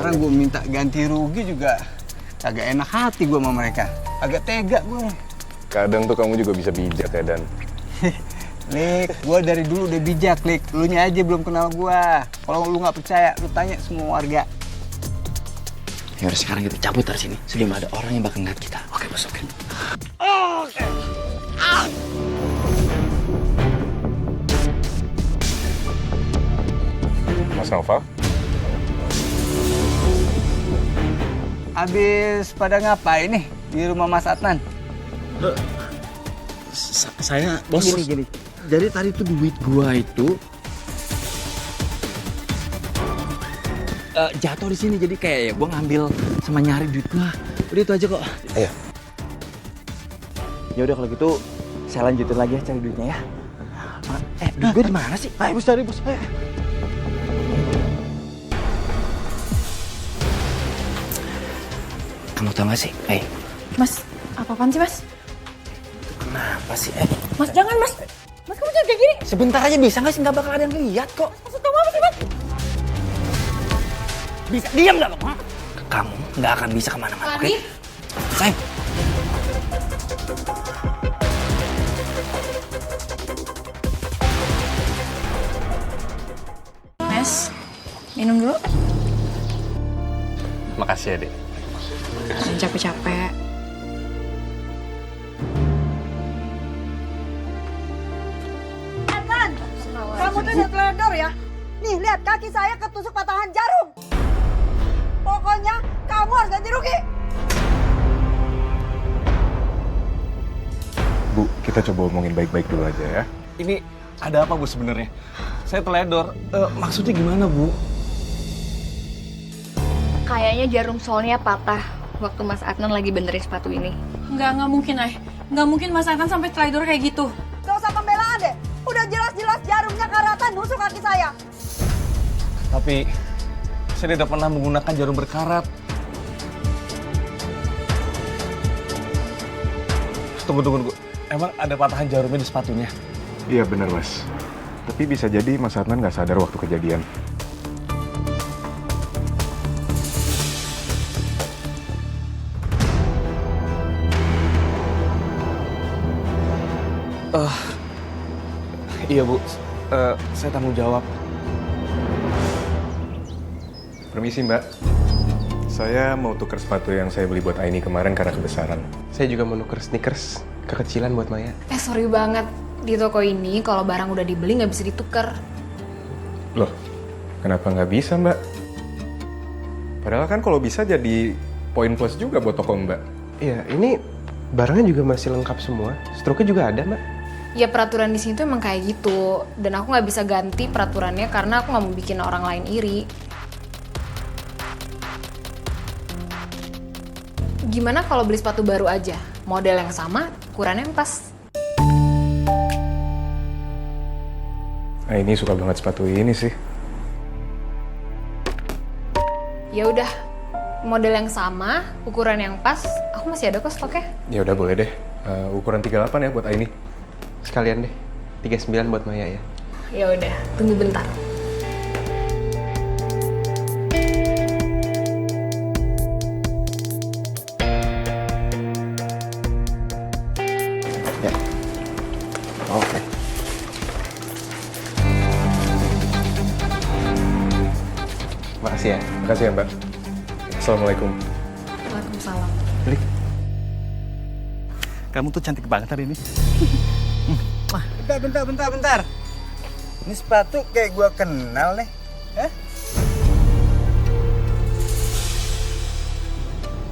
sekarang gue minta ganti rugi juga agak enak hati gue sama mereka. Agak tega gue. Kadang tuh kamu juga bisa bijak ya, Dan. Lik, gue dari dulu udah bijak, Lik. Lu nya aja belum kenal gue. Kalau lu nggak percaya, lu tanya semua warga. Ya udah sekarang kita cabut dari sini. Sebelum ada orang yang bakal ngeliat kita. Oke, bos, oke. Oke. Mas Nova? Habis pada ngapain nih di rumah Mas Adnan? Saya, bos. Gini. Jadi tadi tuh duit gua itu jatuh di sini. Jadi kayak ya gua ngambil sama nyari duit gua. Udah itu aja kok. Ayo. Ya udah kalau gitu saya lanjutin lagi ya cari duitnya ya. Duit gue di mana sih? Ayo bos, cari bos. Ayo. Kamu tau gak sih? Mas, apa-apaan sih, Mas? Kenapa sih? Mas, jangan, Mas. Mas, kamu jangan kayak gini. Sebentar aja bisa gak sih? Gak bakal ada yang lihat kok. Maksud kamu apa sih, Mas? Bisa, diam gak kamu? Kamu gak akan bisa kemana-mana, oke? Lani. Sayang. Mas, minum dulu. Makasih ya, Dek. Jangan capek-capek. Adnan, kamu tuh udah teledor ya. Nih, lihat kaki saya ketusuk patahan jarum. Pokoknya kamu harus ganti rugi. Bu, kita coba omongin baik-baik dulu aja ya. Ini ada apa Bu sebenarnya? Saya teledor. Maksudnya gimana Bu? Kayaknya jarum solnya patah waktu Mas Adnan lagi benerin sepatu ini. Nggak mungkin, Ay. Nggak mungkin Mas Adnan sampai teledor kayak gitu. Gak usah pembelaan deh. Udah jelas-jelas jarumnya karatan nusuk kaki saya. Tapi saya tidak pernah menggunakan jarum berkarat. Tunggu. Emang ada patahan jarumnya di sepatunya? Iya bener, Mas. Tapi bisa jadi Mas Adnan nggak sadar waktu kejadian. Iya Bu, saya tanggung jawab. Permisi, Mbak. Saya mau tuker sepatu yang saya beli buat Aini kemarin karena kebesaran. Saya juga mau nuker sneakers kekecilan buat Maya. Sorry banget. Di toko ini kalau barang udah dibeli nggak bisa ditukar. Loh, kenapa nggak bisa, Mbak? Padahal kan kalau bisa jadi poin plus juga buat toko Mbak. Iya, ini barangnya juga masih lengkap semua. Struknya juga ada, Mbak. Ya peraturan di sini tuh emang kayak gitu. Dan aku nggak bisa ganti peraturannya karena aku nggak mau bikin orang lain iri. Gimana kalau beli sepatu baru aja? Model yang sama, ukurannya yang pas. Aini suka banget sepatu ini sih. Ya udah, model yang sama, ukuran yang pas, aku masih ada kok stoknya. Ya udah boleh deh. Ukuran 38 ya buat Aini. Sekalian deh, 39 buat Maya ya. Ya udah, tunggu bentar. Ya. Oke. Makasih ya. Makasih ya, Mbak. Assalamualaikum. Waalaikumsalam. Kamu tuh cantik banget hari ini. Bentar. Ini sepatu kayak gue kenal nih.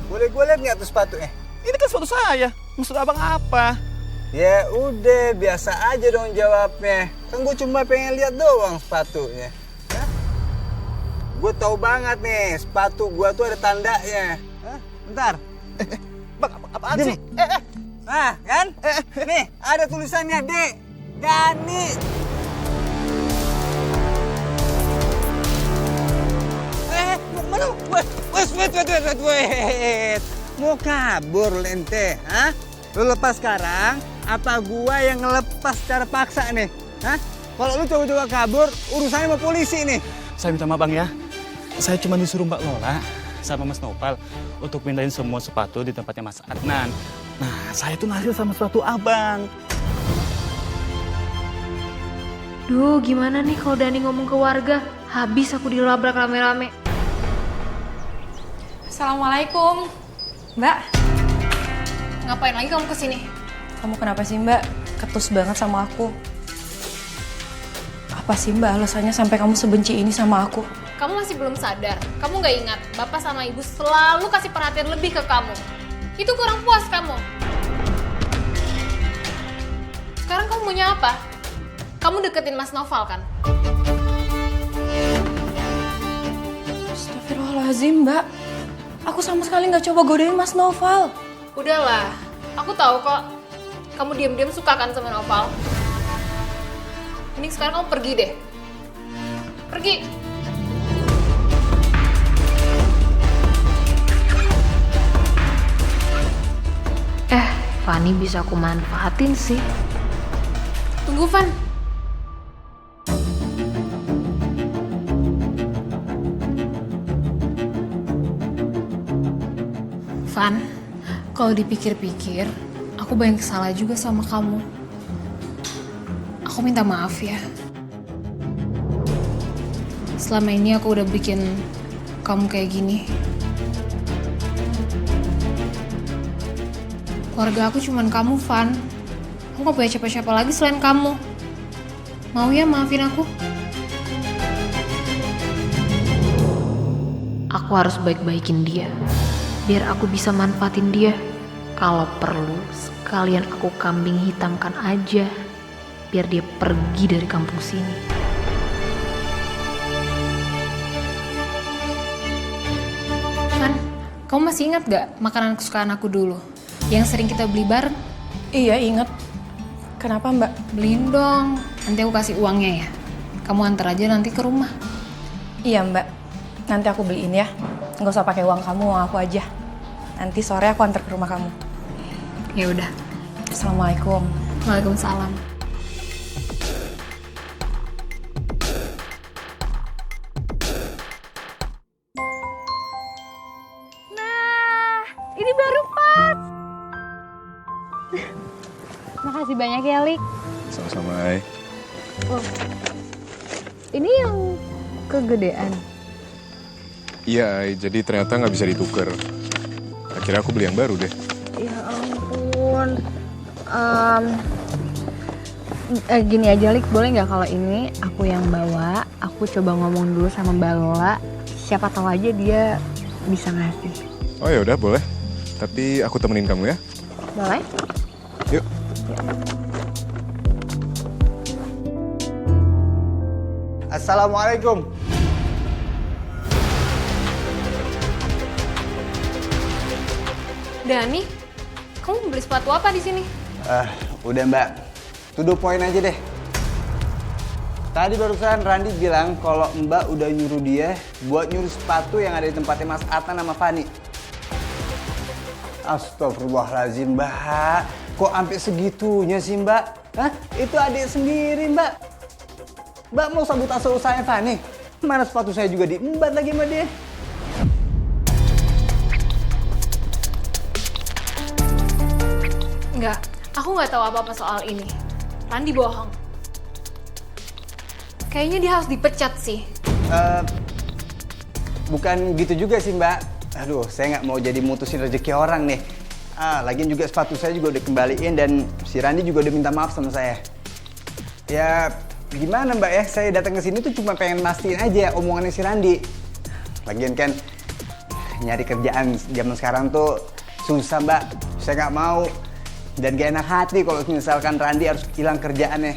Boleh gue lihat nggak tuh sepatunya? Ini kan sepatu saya. Maksud abang apa? Ya udah, biasa aja dong jawabnya. Kan gue cuma pengen lihat doang sepatunya. Gue tahu banget nih, sepatu gue tuh ada tandanya. Bentar. Bang, apaan Diam. sih? Nah, kan? Nih, ada tulisannya D. Dani. Mana? Wait. Mau kabur lente, hah? Lu lepas sekarang, apa gua yang ngelepas secara paksa nih? Hah? Kalau lu coba-coba kabur, urusannya sama polisi nih. Saya minta maaf Bang ya. saya cuma disuruh Mbak Lola sama Mas Nopal untuk pindahin semua sepatu di tempatnya Mas Adnan. Nah, saya tuh naksir sama sepatu abang. Duh, gimana nih kalau Dani ngomong ke warga? Habis aku dilabrak rame-rame. Assalamualaikum. Mbak, Ngapain lagi kamu kesini? kamu kenapa sih Mbak? Ketus banget sama aku. Apa sih Mbak alasannya sampai kamu sebenci ini sama aku? Kamu masih belum sadar? Kamu nggak ingat? Bapak sama ibu selalu kasih perhatian lebih ke kamu. Itu kurang puas kamu. Sekarang kamu maunya apa? Kamu deketin Mas Noval kan? Astagfirullahaladzim Mbak. Aku sama sekali nggak coba godain Mas Noval. Udahlah, aku tahu kok. Kamu diam-diam suka kan sama Noval? Ini sekarang kamu pergi deh. Pergi. Fanny bisa aku manfaatin sih. Tunggu, Van. Van, kalau dipikir-pikir, aku banyak salah juga sama kamu. Aku minta maaf ya. Selama ini aku udah bikin kamu kayak gini. Keluarga aku cuman kamu, Van. Aku gak punya siapa-siapa lagi selain kamu. Mau ya maafin aku? Aku harus baik-baikin dia. Biar aku bisa manfaatin dia. Kalau perlu, sekalian aku kambing hitamkan aja. Biar dia pergi dari kampung sini. Van, kamu masih ingat gak makanan kesukaan aku dulu? Yang sering kita beli bareng? Iya inget. Kenapa Mbak? Beliin dong. Nanti aku kasih uangnya ya. Kamu antar aja nanti ke rumah. Iya Mbak. Nanti aku beliin ya. Nggak usah pakai uang kamu, uang aku aja. Nanti sore aku antar ke rumah kamu. Ya udah. Assalamualaikum. Waalaikumsalam. Ini baru pas. Makasih banyak ya, Lik. Sama-sama, Ai. Ini yang kegedean. Iya, Ai. Jadi ternyata nggak bisa ditukar. Akhirnya aku beli yang baru deh. Ya ampun. Gini aja, Lik. Boleh nggak kalau ini aku yang bawa? Aku coba ngomong dulu sama Mbak Lola. Siapa tahu aja dia bisa ngasih. Oh ya udah, boleh. Tapi aku temenin kamu ya. Boleh? Yuk. Assalamualaikum. Dani, kamu beli sepatu apa di sini? Udah Mbak. To the point aja deh. Tadi barusan Randi bilang kalau Mbak udah nyuruh dia buat nyuruh sepatu yang ada di tempatnya Mas Adnan sama Fanny. Astagfirullahaladzim Mbak. Kok sampai segitunya sih Mbak? Hah? Itu adik sendiri Mbak. Mbak mau sabotase usahanya Fanny? Mana sepatu saya juga diembat lagi sama dia. Enggak, aku nggak tahu apa-apa soal ini. Randi bohong. Kayaknya dia harus dipecat sih. Bukan gitu juga sih Mbak. Aduh, saya nggak mau jadi mutusin rezeki orang nih. Lagian juga sepatu saya juga udah kembaliin dan si Randi juga udah minta maaf sama saya. Ya, gimana Mbak ya? Saya datang ke sini tuh cuma pengen mastiin aja omongannya si Randi. Lagian kan nyari kerjaan zaman sekarang tuh susah Mbak. Saya nggak mau dan gak enak hati kalau misalkan Randi harus hilang kerjaannya.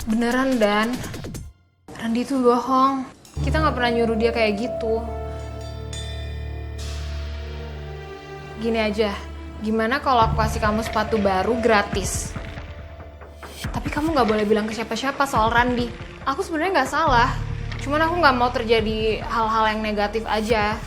Beneran, Dan. Randi tuh bohong. Kita nggak pernah nyuruh dia kayak gitu. Gini aja, gimana kalau aku kasih kamu sepatu baru gratis? Tapi kamu nggak boleh bilang ke siapa-siapa soal Randi. Aku sebenarnya nggak salah. Cuman aku nggak mau terjadi hal-hal yang negatif aja.